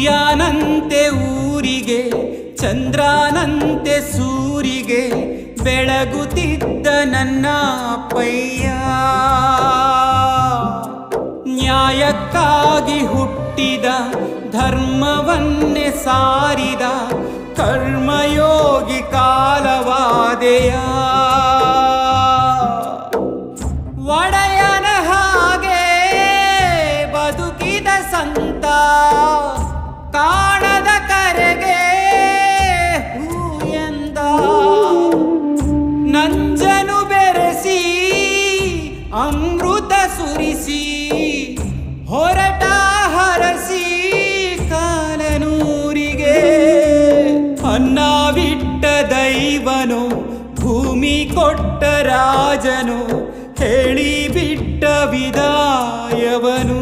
ಸೂರ್ಯನಂತೆ ಊರಿಗೆ ಚಂದ್ರನಂತೆ ಸೂರಿಗೆ ಬೆಳಗುತ್ತಿದ್ದ ನನ್ನ ಅಪ್ಪಯ್ಯ. ನ್ಯಾಯಕ್ಕಾಗಿ ಹುಟ್ಟಿದ ಧರ್ಮವನ್ನೇ ಸಾರಿದ ಕರ್ಮಯೋಗಿ ಕಾಲವಾದೆಯ. ಒಡೆಯನ ಹಾಗೆ ಬದುಕಿದ ಸಂತ ಕಾಣದ ಕರೆಗೆ ಹೂ ಎಂದ. ನಂಜನು ಬೆರೆಸಿ ಅಮೃತ ಸುರಿಸಿ ಹೊರಟ ಹರಸಿ ಕಾಲನೂರಿಗೆ. ಅನ್ನ ಬಿಟ್ಟ ದೈವನು ಭೂಮಿ ಕೊಟ್ಟ ರಾಜನು ಹೇಳಿ ಬಿಟ್ಟ ವಿದಾಯವನು.